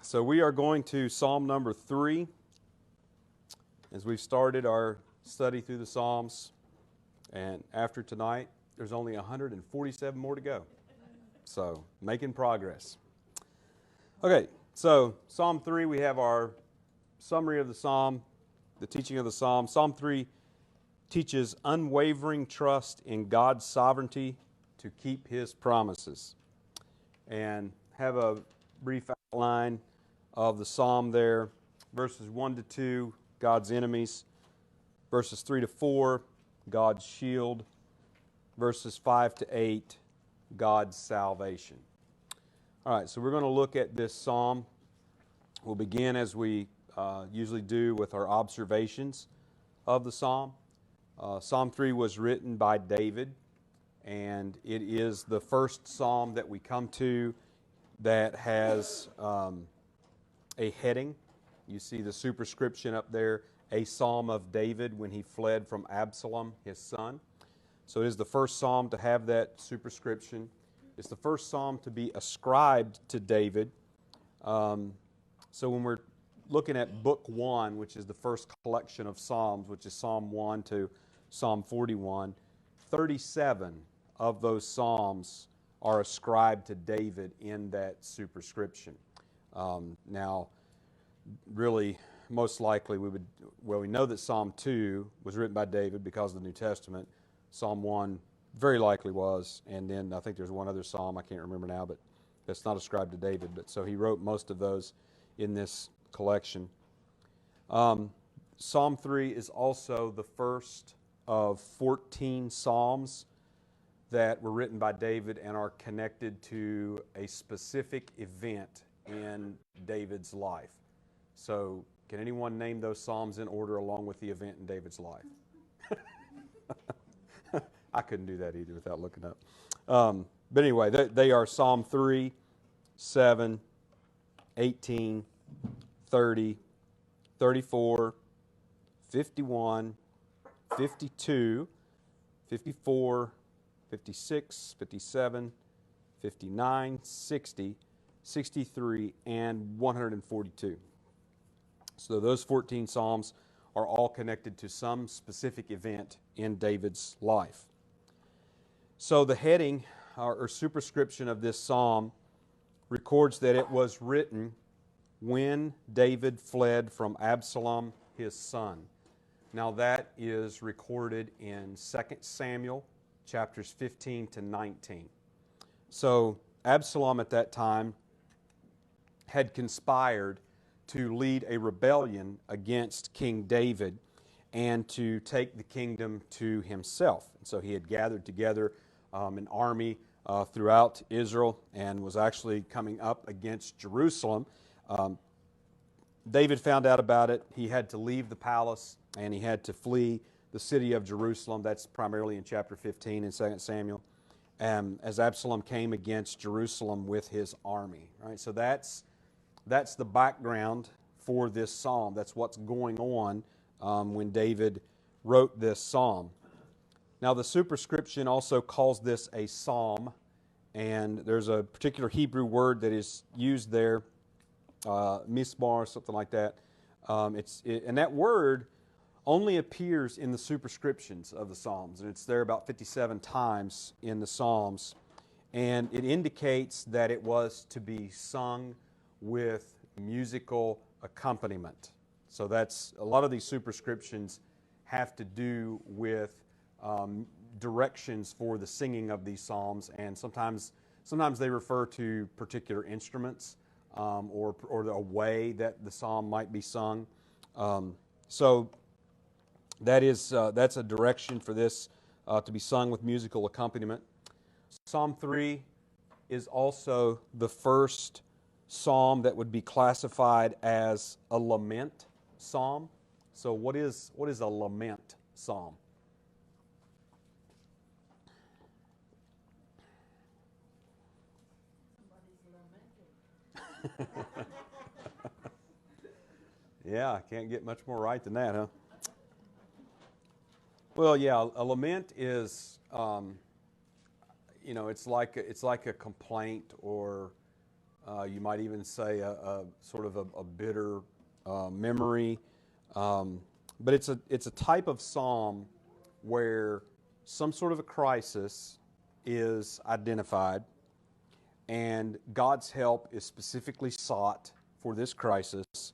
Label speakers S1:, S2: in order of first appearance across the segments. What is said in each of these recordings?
S1: So we are going to Psalm number 3 as we've started our study through the Psalms. And after tonight, there's only 147 more to go. So making progress. Okay, so Psalm 3, we have our summary of the Psalm, the teaching of the Psalm. Psalm 3 teaches unwavering trust in God's sovereignty to keep His promises. And have a brief outline of the Psalm there. Verses 1 to 2, God's enemies. Verses 3 to 4, God's shield. Verses 5 to 8, God's salvation. All right, so we're going to look at this Psalm. We'll begin as we usually do with our observations of the Psalm. Psalm 3 was written by David, and it is the first Psalm that we come to that has a heading. You see the superscription up there, a Psalm of David when he fled from Absalom, his son. So it is the first Psalm to have that superscription. It's the first Psalm to be ascribed to David. So when we're looking at Book 1, which is the first collection of Psalms, which is Psalm 1 to Psalm 41, 37 of those Psalms are ascribed to David in that superscription. Now, really, most likely we know that Psalm 2 was written by David because of the New Testament. Psalm 1 very likely was, and then I think there's one other Psalm, I can't remember now, but that's not ascribed to David. But so he wrote most of those in this collection. Psalm 3 is also the first of 14 Psalms that were written by David and are connected to a specific event in David's life. So, can anyone name those Psalms in order along with the event in David's life? I couldn't do that either without looking up. But anyway, they are Psalm 3, 7, 18, 30, 34, 51, 52, 54, 56, 57, 59, 60, 63, and 142. So those 14 Psalms are all connected to some specific event in David's life. So the heading or superscription of this Psalm records that it was written when David fled from Absalom, his son. Now that is recorded in 2 Samuel chapters 15 to 19. So Absalom at that time had conspired to lead a rebellion against King David and to take the kingdom to himself. And so he had gathered together an army throughout Israel and was actually coming up against Jerusalem. David found out about it. He had to leave the palace and he had to flee the city of Jerusalem. That's primarily in chapter 15 in 2 Samuel. As Absalom came against Jerusalem with his army. Right? So that's the background for this psalm. That's what's going on when David wrote this psalm. Now the superscription also calls this a psalm, and there's a particular Hebrew word that is used there, mismar, something like that. And that word only appears in the superscriptions of the Psalms, and it's there about 57 times in the Psalms, and it indicates that it was to be sung with musical accompaniment. So that's a lot of these superscriptions have to do with directions for the singing of these psalms, and sometimes they refer to particular instruments or a way that the psalm might be sung. So that's a direction for this to be sung with musical accompaniment. Psalm 3 is also the first psalm that would be classified as a lament psalm. So what is a lament psalm? Yeah, I can't get much more right than that, huh? Well, yeah, a lament is, it's like a complaint or You might even say a sort of a bitter memory. But it's a type of psalm where some sort of a crisis is identified, and God's help is specifically sought for this crisis,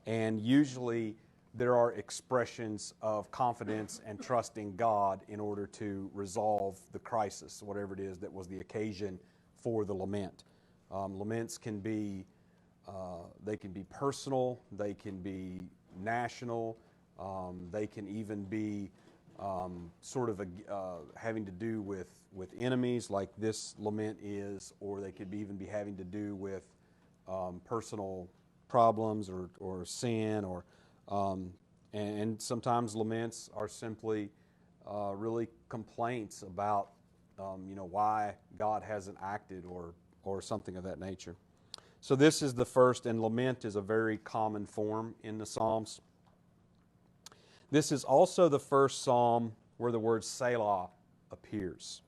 S1: and usually there are expressions of confidence and trust in God in order to resolve the crisis, whatever it is that was the occasion for the lament. Laments can be they can be personal, they can be national, they can even be sort of having to do with enemies, like this lament is, or they could even be having to do with personal problems or sin, or and sometimes laments are simply really complaints about why God hasn't acted or something of that nature. So this is the first, and lament is a very common form in the Psalms. This is also the first psalm where the word Selah appears.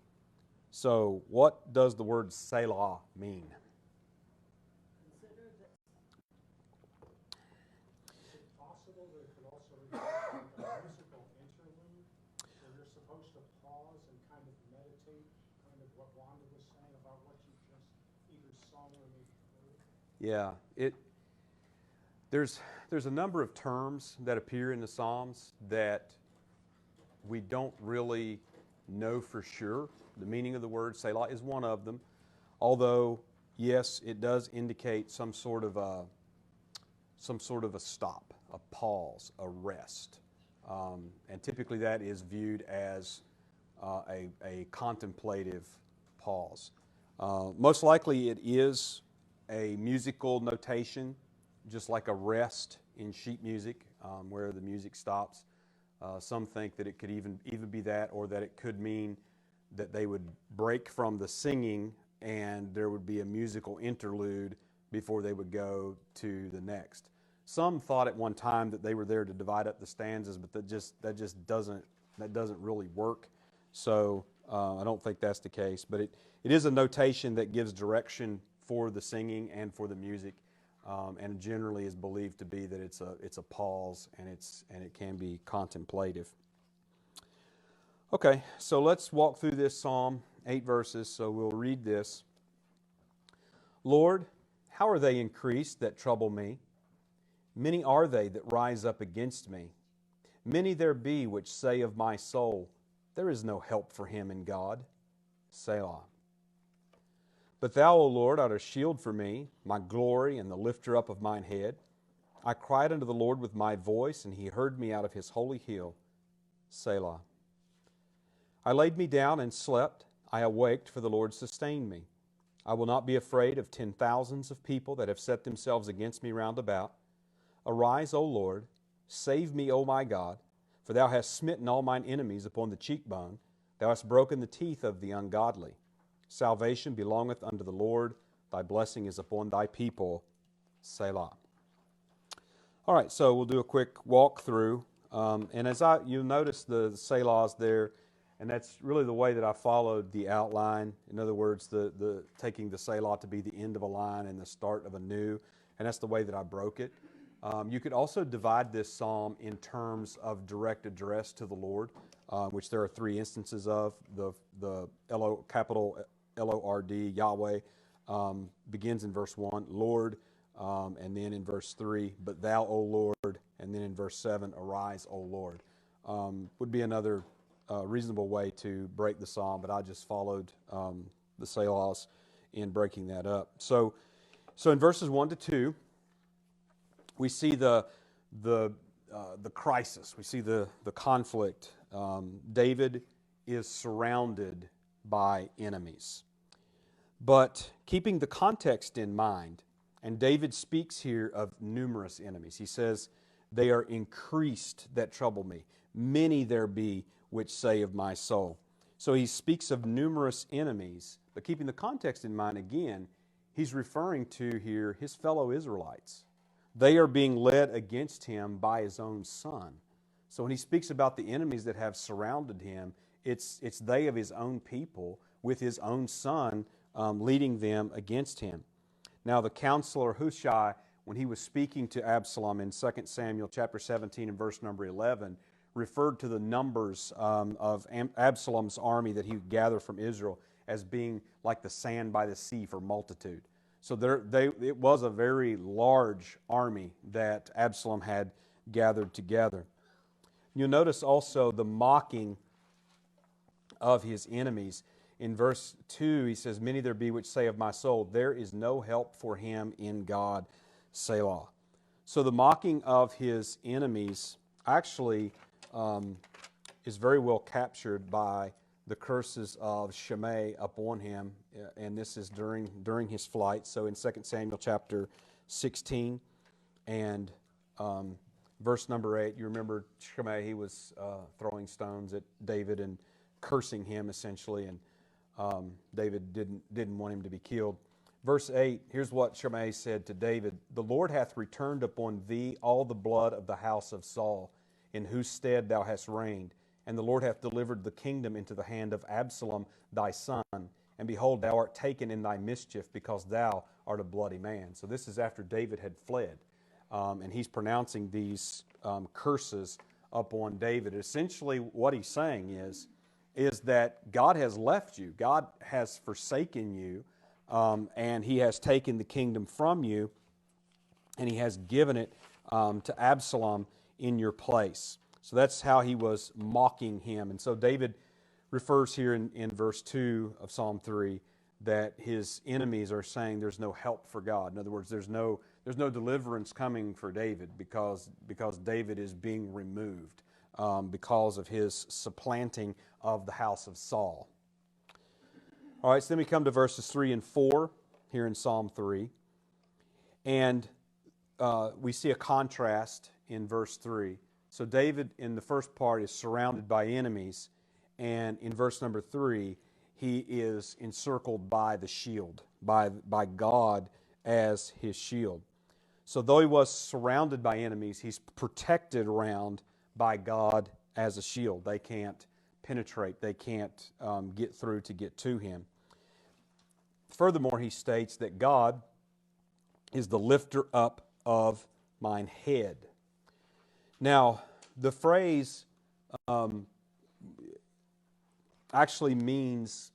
S1: So what does the word Selah mean?
S2: Is it possible that it could also refer to a musical interlude where you're supposed to pause and kind of meditate, kind of what Wanda was saying about what you just either saw or maybe heard?
S1: Yeah, there's a number of terms that appear in the Psalms that we don't really know for sure. The meaning of the word Selah is one of them, although yes, it does indicate some sort of a stop, a pause, a rest, and typically that is viewed as a contemplative pause. Most likely, it is a musical notation, just like a rest in sheet music, where the music stops. Some think that it could even be that, or that it could mean that they would break from the singing and there would be a musical interlude before they would go to the next. Some thought at one time that they were there to divide up the stanzas, but that just doesn't really work. So I don't think that's the case. But it is a notation that gives direction for the singing and for the music, and generally is believed to be that it's a pause, and it can be contemplative. Okay, so let's walk through this psalm, 8 verses. So we'll read this. Lord, how are they increased that trouble me? Many are they that rise up against me. Many there be which say of my soul, there is no help for him in God. Selah. But thou, O Lord, art a shield for me, my glory and the lifter up of mine head. I cried unto the Lord with my voice, and he heard me out of his holy hill. Selah. I laid me down and slept. I awaked, for the Lord sustained me. I will not be afraid of 10,000s of people that have set themselves against me round about. Arise, O Lord, save me, O my God, for thou hast smitten all mine enemies upon the cheekbone. Thou hast broken the teeth of the ungodly. Salvation belongeth unto the Lord. Thy blessing is upon thy people. Selah. All right, so we'll do a quick walk through. And as you'll notice the Selahs there, and that's really the way that I followed the outline. In other words, the taking the Selah to be the end of a line and the start of a new, and that's the way that I broke it. You could also divide this psalm in terms of direct address to the Lord, which there are 3 instances of. The capital Lord, Yahweh, begins in verse 1, Lord, and then in verse 3, but thou, O Lord, and then in verse 7, arise, O Lord. Would be another reasonable way to break the psalm, but I just followed the Selahs in breaking that up. So in verses 1 to 2, we see the crisis. We see the conflict. David is surrounded by enemies. But keeping the context in mind, and David speaks here of numerous enemies. He says, they are increased that trouble me. Many there be which say of my soul. So he speaks of numerous enemies, but keeping the context in mind again, he's referring to here his fellow Israelites. They are being led against him by his own son. So when he speaks about the enemies that have surrounded him, it's they of his own people with his own son leading them against him. Now the counselor Hushai, when he was speaking to Absalom in 2 Samuel chapter 17 and verse number 11, referred to the numbers of Absalom's army that he would gather from Israel as being like the sand by the sea for multitude. So it was a very large army that Absalom had gathered together. You'll notice also the mocking of his enemies. In verse 2, he says, "Many there be which say of my soul, there is no help for him in God, Selah." So the mocking of his enemies actually is very well captured by the curses of Shimei upon him, and this is during his flight. So in 2 Samuel chapter 16 and verse number 8, you remember Shimei, he was throwing stones at David and cursing him essentially, and David didn't want him to be killed. Verse 8, here's what Shimei said to David: "The Lord hath returned upon thee all the blood of the house of Saul, in whose stead thou hast reigned. And the Lord hath delivered the kingdom into the hand of Absalom thy son. And behold, thou art taken in thy mischief, because thou art a bloody man." So this is after David had fled. And he's pronouncing these curses upon David. Essentially what he's saying is that God has left you. God has forsaken you, and he has taken the kingdom from you, and he has given it to Absalom in your place. So that's how he was mocking him. And so David refers here in verse 2 of Psalm 3 that his enemies are saying there's no help for God. In other words, there's no deliverance coming for David because David is being removed because of his supplanting of the house of Saul. All right, so then we come to verses 3 and 4 here in Psalm 3. And we see a contrast in verse 3. So David, in the first part, is surrounded by enemies, and in verse number 3, he is encircled by the shield, by God as his shield. So though he was surrounded by enemies, he's protected around by God as a shield. They can't penetrate, they can't get through to get to him. Furthermore, he states that God is the lifter up of mine head. Now, the phrase actually means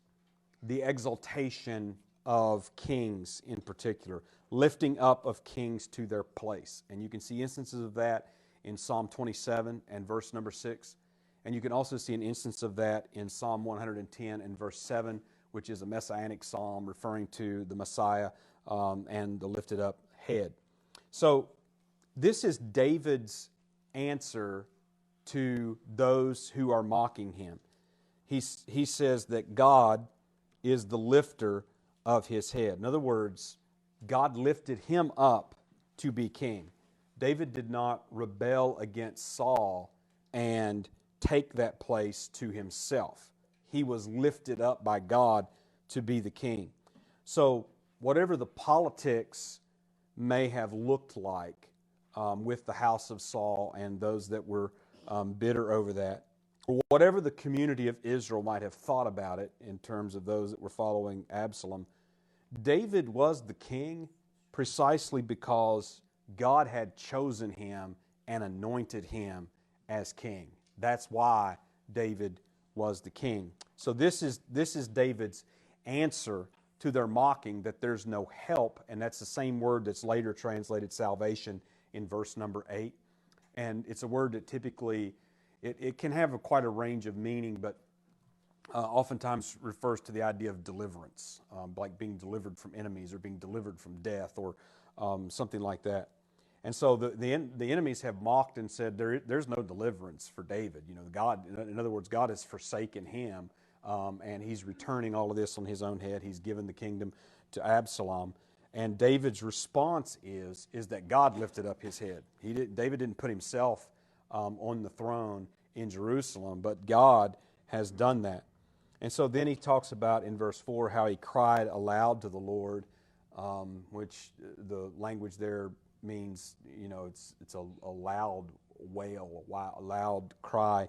S1: the exaltation of kings in particular, lifting up of kings to their place. And you can see instances of that in Psalm 27 and verse number 6. And you can also see an instance of that in Psalm 110 and verse 7, which is a messianic psalm referring to the Messiah and the lifted up head. So this is David's answer to those who are mocking him. He says that God is the lifter of his head. In other words, God lifted him up to be king. David did not rebel against Saul and take that place to himself. He was lifted up by God to be the king. So whatever the politics may have looked like with the house of Saul and those that were bitter over that, or whatever the community of Israel might have thought about it in terms of those that were following Absalom, David was the king precisely because God had chosen him and anointed him as king. That's why David was the king. So this is David's answer to their mocking that there's no help, and that's the same word that's later translated salvation in verse number 8. And it's a word that typically, it can have quite a range of meaning, but oftentimes refers to the idea of deliverance, like being delivered from enemies or being delivered from death or something like that. And so the enemies have mocked and said there's no deliverance for David. You know, God, in other words, God has forsaken him, and he's returning all of this on his own head. He's given the kingdom to Absalom. And David's response is that God lifted up his head. David didn't put himself on the throne in Jerusalem, but God has done that. And so then he talks about in verse 4 how he cried aloud to the Lord, which the language there means, you know, it's a loud wail, a loud cry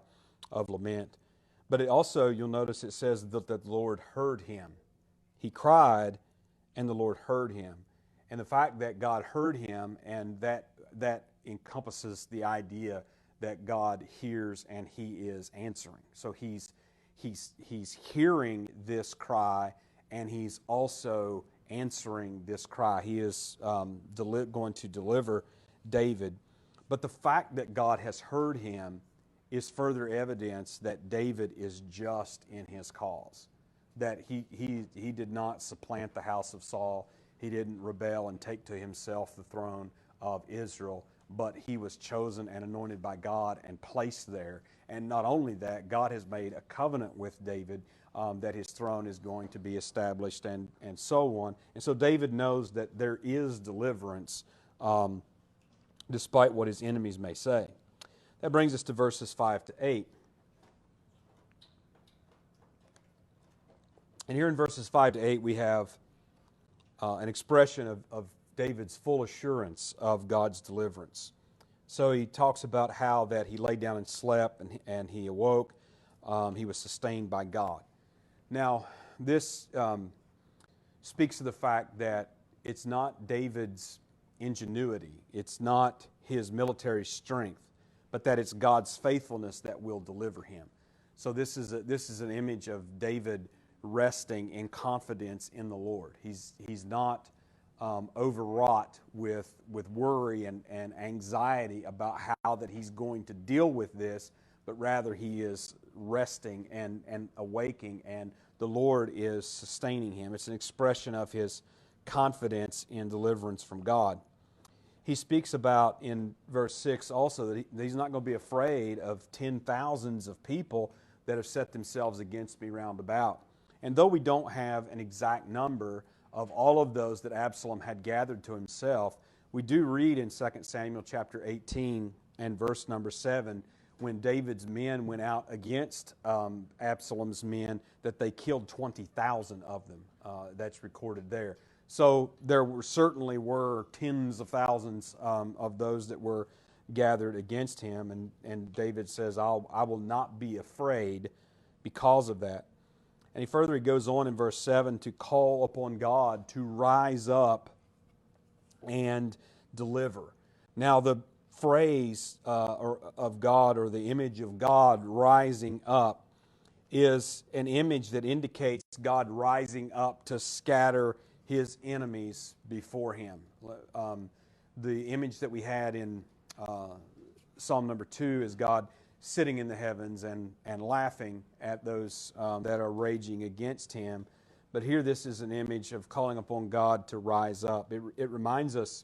S1: of lament. But it also, you'll notice it says that the Lord heard him. He cried and the Lord heard him. And the fact that God heard him, and that encompasses the idea that God hears and he is answering. So he's hearing this cry, and he's also answering this cry. He is going to deliver David. But the fact that God has heard him is further evidence that David is just in his cause, that he did not supplant the house of Saul. He didn't rebel and take to himself the throne of Israel, but he was chosen and anointed by God and placed there. And not only that, God has made a covenant with David that his throne is going to be established, and so on. And so David knows that there is deliverance despite what his enemies may say. That brings us to verses 5 to 8. And here in verses 5 to 8 we have an expression of David's full assurance of God's deliverance. So he talks about how that he laid down and slept, and he awoke. He was sustained by God. Now, this speaks to the fact that it's not David's ingenuity, it's not his military strength, but that it's God's faithfulness that will deliver him. So this is an image of David resting in confidence in the Lord. He's not overwrought with worry and anxiety about how that he's going to deal with this, but rather he is resting and awaking, and the Lord is sustaining him. It's an expression of his confidence in deliverance from God. He speaks about in verse 6 also that he's not going to be afraid of 10,000s of people that have set themselves against me round about. And though we don't have an exact number of all of those that Absalom had gathered to himself, we do read in 2 Samuel chapter 18 and verse number 7, when David's men went out against Absalom's men, that they killed 20,000 of them. That's recorded there. So there certainly were tens of thousands of those that were gathered against him, and David says, I will not be afraid because of that. And he goes on in verse 7 to call upon God to rise up and deliver. Now the phrase of God, or the image of God rising up, is an image that indicates God rising up to scatter his enemies before him. The image that we had in Psalm number 2 is God sitting in the heavens and laughing at those that are raging against him. But here this is an image of calling upon God to rise up. It reminds us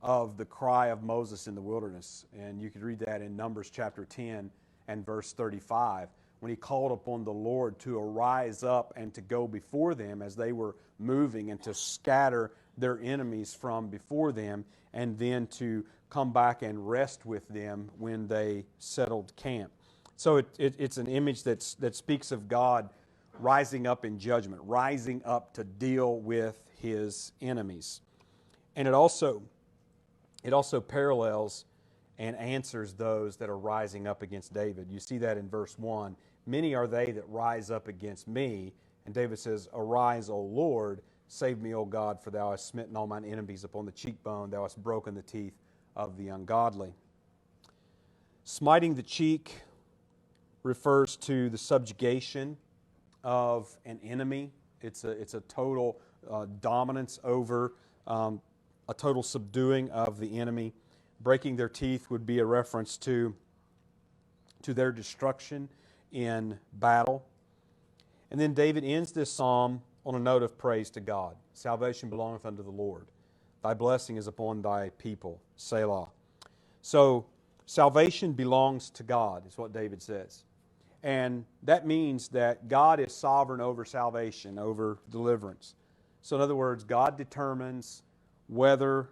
S1: of the cry of Moses in the wilderness. And you could read that in Numbers chapter 10 and verse 35, when he called upon the Lord to arise up and to go before them as they were moving, and to scatter their enemies from before them, and then to come back and rest with them when they settled camp. So it's an image that speaks of God rising up in judgment, rising up to deal with his enemies. And it also parallels and answers those that are rising up against David. You see that in verse 1. Many are they that rise up against me. And David says, Arise, O Lord, save me, O God, for thou hast smitten all mine enemies upon the cheekbone, thou hast broken the teeth of the ungodly. Smiting the cheek refers to the subjugation of an enemy. It's a total dominance over, a total subduing of the enemy. Breaking their teeth would be a reference to their destruction in battle. And then David ends this psalm on a note of praise to God. Salvation belongeth unto the Lord. Thy blessing is upon thy people. Selah. So salvation belongs to God, is what David says. And that means that God is sovereign over salvation, over deliverance. So in other words, God determines whether,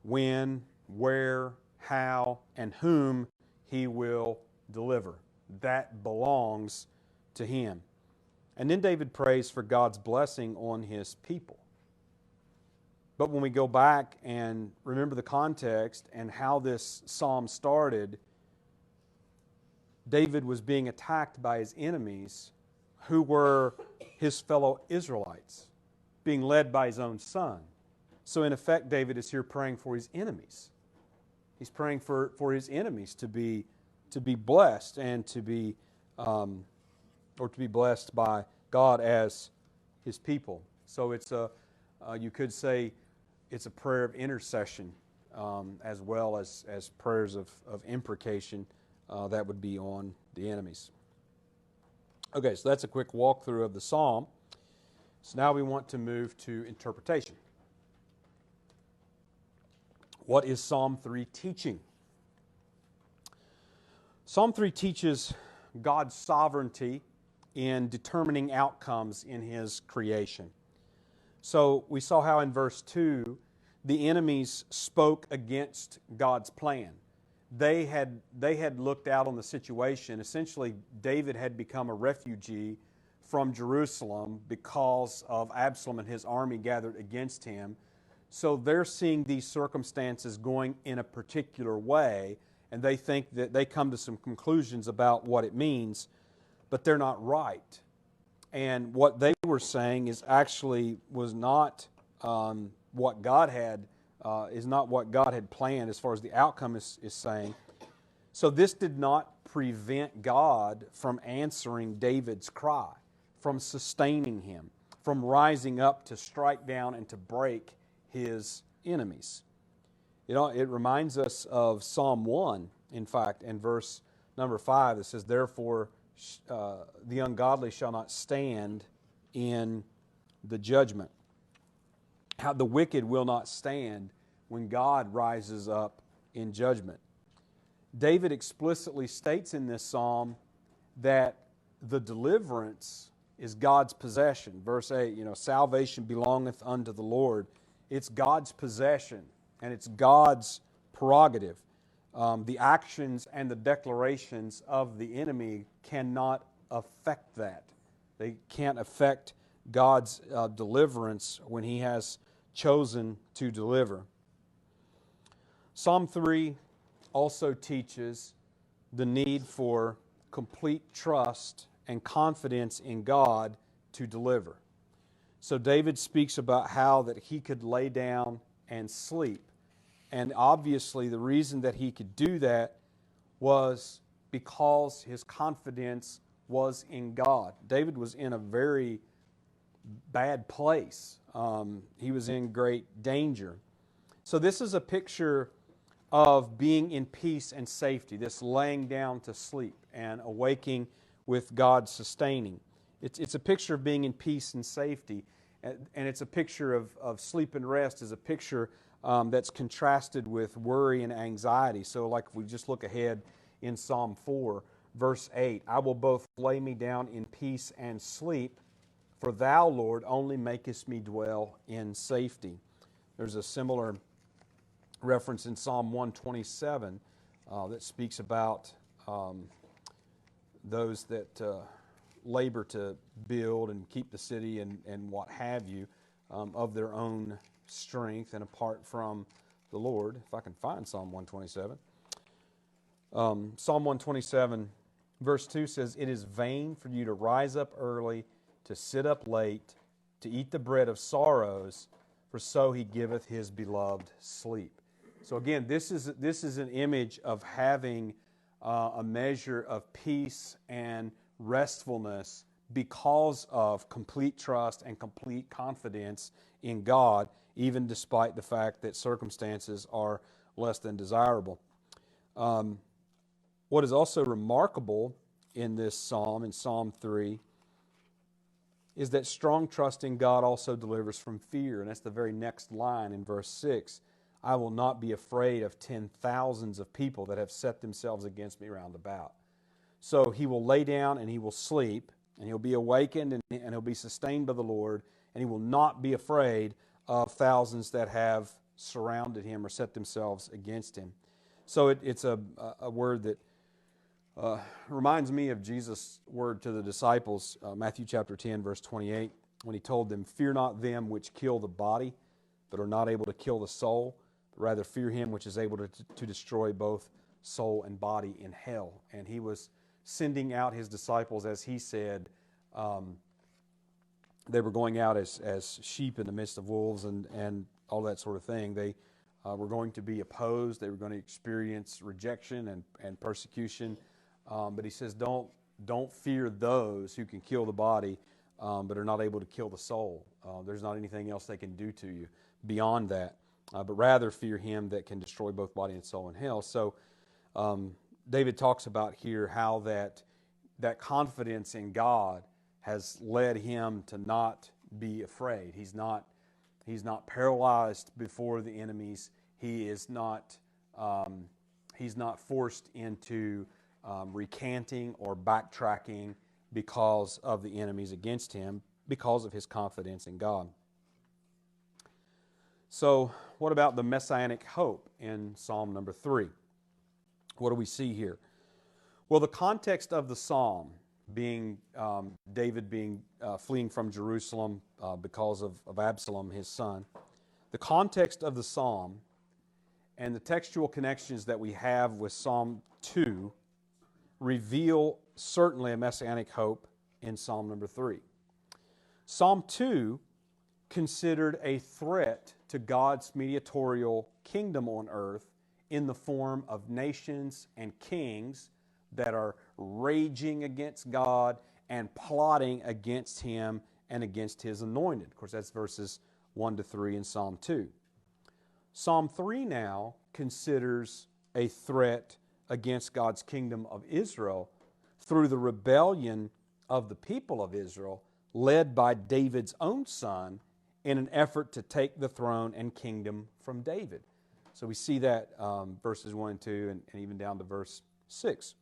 S1: when, where, how, and whom he will deliver. That belongs to him. And then David prays for God's blessing on his people. But when we go back and remember the context and how this psalm started, David was being attacked by his enemies, who were his fellow Israelites, being led by his own son. So in effect, David is here praying for his enemies. He's praying for his enemies to be blessed and to be blessed by God as his people. So it's you could say it's a prayer of intercession as well as prayers of imprecation that would be on the enemies. Okay, so that's a quick walkthrough of the psalm. So now we want to move to interpretation. What is Psalm 3 teaching? Psalm 3 teaches God's sovereignty in determining outcomes in His creation. So we saw how in verse 2, the enemies spoke against God's plan. They had looked out on the situation. Essentially, David had become a refugee from Jerusalem because of Absalom and his army gathered against him. So they're seeing these circumstances going in a particular way, and they think that they come to some conclusions about what it means, but they're not right. And what they were saying is actually was not what God had planned as far as the outcome is saying. So this did not prevent God from answering David's cry, from sustaining him, from rising up to strike down and to break his enemies. It reminds us of Psalm 1, in fact, in verse number 5, it says, "Therefore the ungodly shall not stand in the judgment." How the wicked will not stand when God rises up in judgment. David explicitly states in this psalm that the deliverance is God's possession. Verse 8, salvation belongeth unto the Lord. It's God's possession, and it's God's prerogative. The actions and the declarations of the enemy cannot affect that. They can't affect God's deliverance when He has chosen to deliver. Psalm 3 also teaches the need for complete trust and confidence in God to deliver. So David speaks about how that he could lay down and sleep. And obviously the reason that he could do that was because his confidence was in God. David was in a very bad place. He was in great danger. So this is a picture of being in peace and safety, this laying down to sleep and awaking with God sustaining. It's a picture of being in peace and safety, and it's a picture of sleep and rest is a picture that's contrasted with worry and anxiety. So like if we just look ahead in Psalm 4, verse 8, "I will both lay me down in peace and sleep, for thou, Lord, only makest me dwell in safety." There's a similar reference in Psalm 127 that speaks about those that labor to build and keep the city and what have you of their own strength and apart from the Lord. If I can find Psalm 127. Psalm 127 verse 2 says, "It is vain for you to rise up early, to sit up late, to eat the bread of sorrows, for so He giveth His beloved sleep." So again, this is an image of having a measure of peace and restfulness because of complete trust and complete confidence in God, even despite the fact that circumstances are less than desirable. What is also remarkable in this psalm, in Psalm 3, is that strong trust in God also delivers from fear. And that's the very next line in verse 6. "I will not be afraid of 10,000s of people that have set themselves against me round about." So he will lay down and he will sleep, and he'll be awakened and he'll be sustained by the Lord, and he will not be afraid of thousands that have surrounded him or set themselves against him. So it's a word that reminds me of Jesus' word to the disciples, Matthew chapter 10, verse 28, when He told them, "Fear not them which kill the body, but are not able to kill the soul, but rather fear Him which is able to destroy both soul and body in hell." And He was sending out His disciples, as He said, they were going out as sheep in the midst of wolves and all that sort of thing. They were going to be opposed. They were going to experience rejection and persecution. But he says, don't fear those who can kill the body, but are not able to kill the soul. There's not anything else they can do to you beyond that. But rather fear him that can destroy both body and soul in hell. So David talks about here how that confidence in God has led him to not be afraid. He's not paralyzed before the enemies. He's not forced into recanting or backtracking because of the enemies against him, because of his confidence in God. So, what about the messianic hope in Psalm number 3? What do we see here? Well, the context of the psalm being David fleeing from Jerusalem because of Absalom, his son. The context of the psalm and the textual connections that we have with Psalm 2 reveal certainly a messianic hope in Psalm number 3. Psalm 2 considered a threat to God's mediatorial kingdom on earth in the form of nations and kings that are raging against God and plotting against Him and against His anointed. Of course, that's verses 1 to 3 in Psalm 2. Psalm 3 now considers a threat against God's kingdom of Israel through the rebellion of the people of Israel, led by David's own son, in an effort to take the throne and kingdom from David. So we see that verses 1 and 2 and even down to verse 6.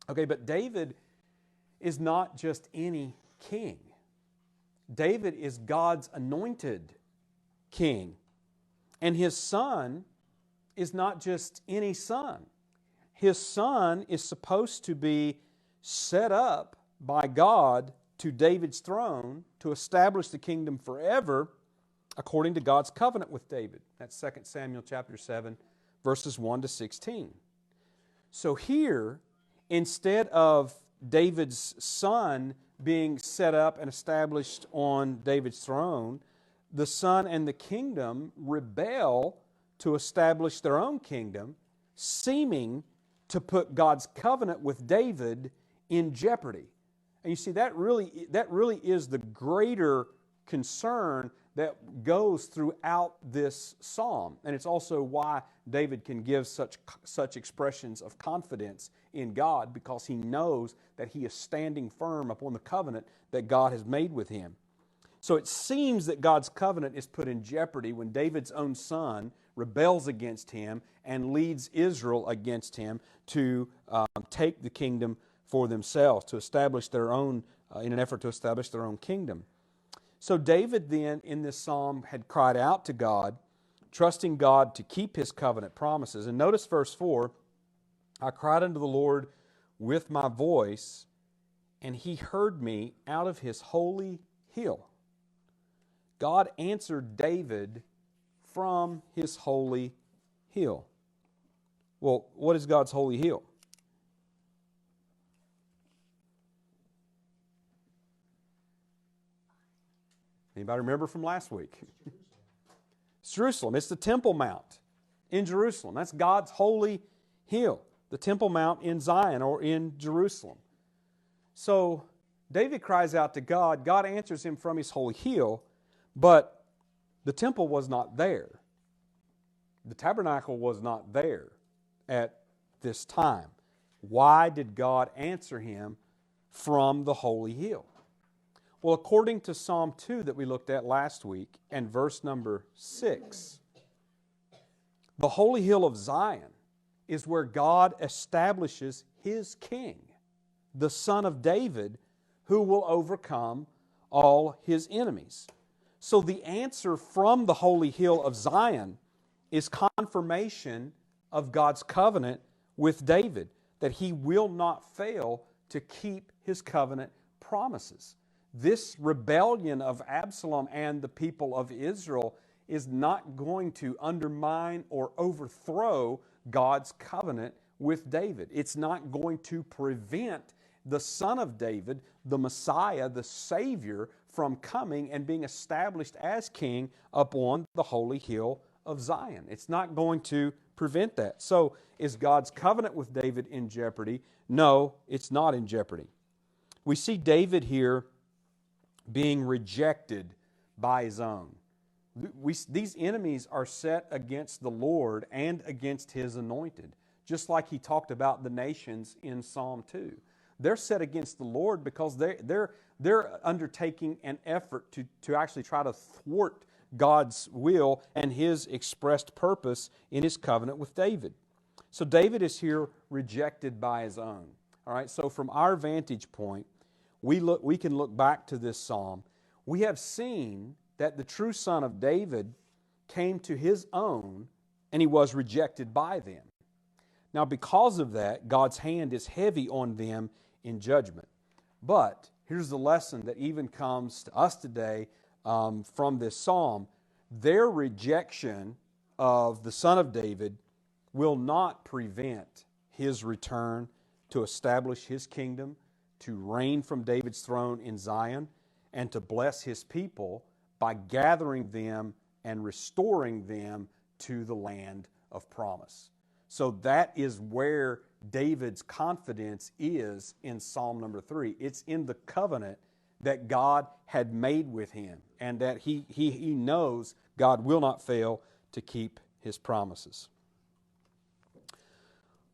S1: Okay, but David is not just any king. David is God's anointed king. And his son is not just any son. His son is supposed to be set up by God to David's throne to establish the kingdom forever according to God's covenant with David. That's 2 Samuel chapter 7, verses 1 to 16. So here, instead of David's son being set up and established on David's throne, the son and the kingdom rebel to establish their own kingdom, seeming to put God's covenant with David in jeopardy. And you see, that really is the greater concern that goes throughout this psalm. And it's also why David can give such expressions of confidence in God, because he knows that he is standing firm upon the covenant that God has made with him. So it seems that God's covenant is put in jeopardy when David's own son rebels against him and leads Israel against him to take the kingdom for themselves, to establish their own, in an effort to establish their own kingdom. So David then, in this psalm, had cried out to God, trusting God to keep His covenant promises. And notice verse 4, I cried unto the Lord with my voice, and He heard me out of His holy hill. God answered David from His holy hill. Well, what is God's holy hill? Anybody remember from last week? It's Jerusalem. It's the Temple Mount in Jerusalem. That's God's holy hill. The Temple Mount in Zion or in Jerusalem. So David cries out to God. God answers him from His holy hill, but the temple was not there. The tabernacle was not there at this time. Why did God answer him from the holy hill? Well, according to Psalm 2 that we looked at last week and verse number 6, the holy hill of Zion is where God establishes His king, the Son of David, who will overcome all His enemies. So the answer from the holy hill of Zion is confirmation of God's covenant with David, that He will not fail to keep His covenant promises. This rebellion of Absalom and the people of Israel is not going to undermine or overthrow God's covenant with David. It's not going to prevent the Son of David, the Messiah, the Savior, from coming and being established as king upon the holy hill of Zion. It's not going to prevent that. So, is God's covenant with David in jeopardy? No, it's not in jeopardy. We see David here being rejected by his own. These enemies are set against the Lord and against His anointed, just like He talked about the nations in Psalm 2. They're set against the Lord because they're undertaking an effort to actually try to thwart God's will and His expressed purpose in His covenant with David. So David is here rejected by his own. All right. So from our vantage point, we can look back to this psalm. We have seen that the true son of David came to his own and he was rejected by them. Now, because of that, God's hand is heavy on them in judgment. But here's the lesson that even comes to us today from this psalm. Their rejection of the Son of David will not prevent His return to establish His kingdom, to reign from David's throne in Zion, and to bless His people by gathering them and restoring them to the land of promise. So that is where David's confidence is in Psalm number 3. It's in the covenant that God had made with him, and that he knows God will not fail to keep His promises.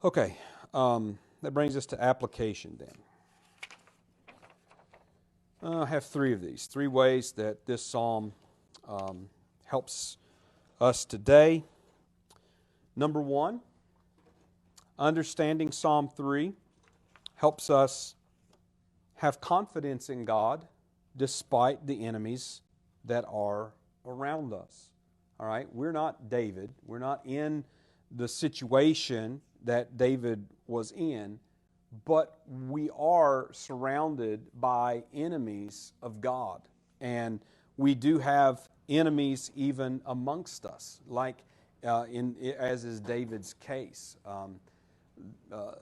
S1: Okay, that brings us to application then. I have three of these, three ways that this psalm helps us today. Number one, understanding Psalm 3 helps us have confidence in God despite the enemies that are around us. All right, we're not David. We're not in the situation that David was in, but we are surrounded by enemies of God. And we do have enemies even amongst us, like as is David's case. The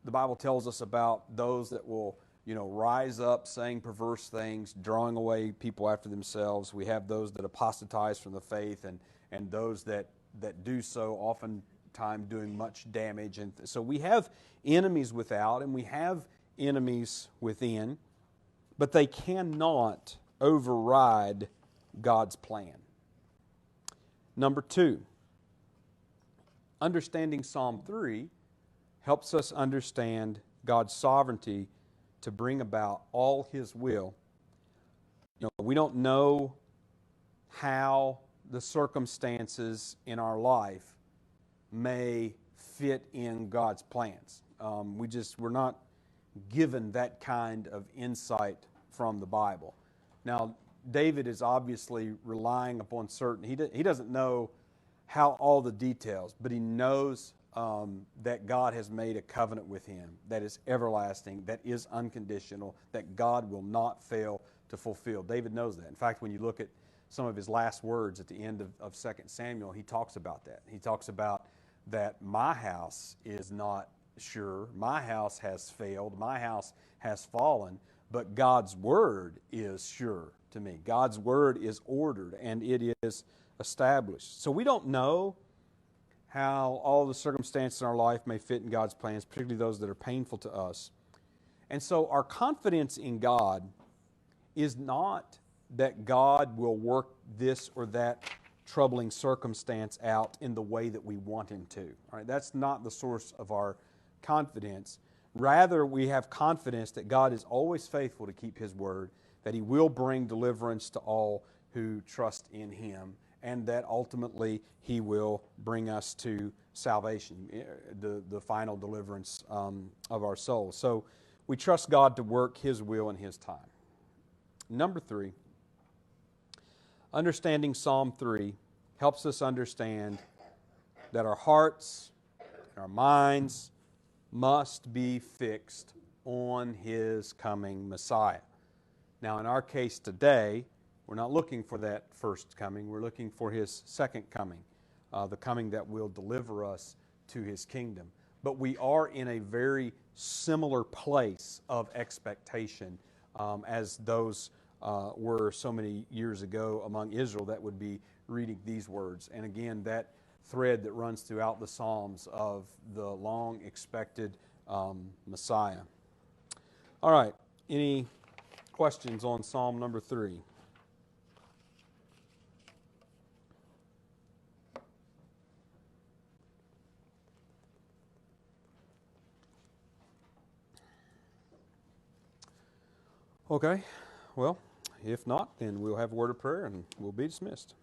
S1: Bible tells us about those that will, rise up saying perverse things, drawing away people after themselves. We have those that apostatize from the faith, and those that do so oftentimes doing much damage. And so we have enemies without, and we have enemies within, but they cannot override God's plan. Number two, understanding Psalm 3 helps us understand God's sovereignty to bring about all His will. We don't know how the circumstances in our life may fit in God's plans. We're not given that kind of insight from the Bible. Now, David is obviously relying upon certain. He doesn't know how all the details, but he knows that God has made a covenant with him that is everlasting, that is unconditional, that God will not fail to fulfill. David knows that. In fact, when you look at some of his last words at the end of 2 Samuel, he talks about that. He talks about that my house is not sure, my house has failed, my house has fallen, but God's word is sure to me. God's word is ordered and it is established. So we don't know how all the circumstances in our life may fit in God's plans, particularly those that are painful to us. And so our confidence in God is not that God will work this or that troubling circumstance out in the way that we want Him to. All right, that's not the source of our confidence. Rather, we have confidence that God is always faithful to keep His word, that He will bring deliverance to all who trust in Him, and that ultimately He will bring us to salvation, the final deliverance of our souls. So we trust God to work His will in His time. Number 3, understanding Psalm 3 helps us understand that our hearts and our minds must be fixed on His coming Messiah. Now, in our case today, we're not looking for that first coming. We're looking for His second coming, the coming that will deliver us to His kingdom. But we are in a very similar place of expectation as those were so many years ago among Israel that would be reading these words. And again, that thread that runs throughout the Psalms of the long expected Messiah. All right, any questions on Psalm number 3? Okay, well, if not, then we'll have a word of prayer and we'll be dismissed.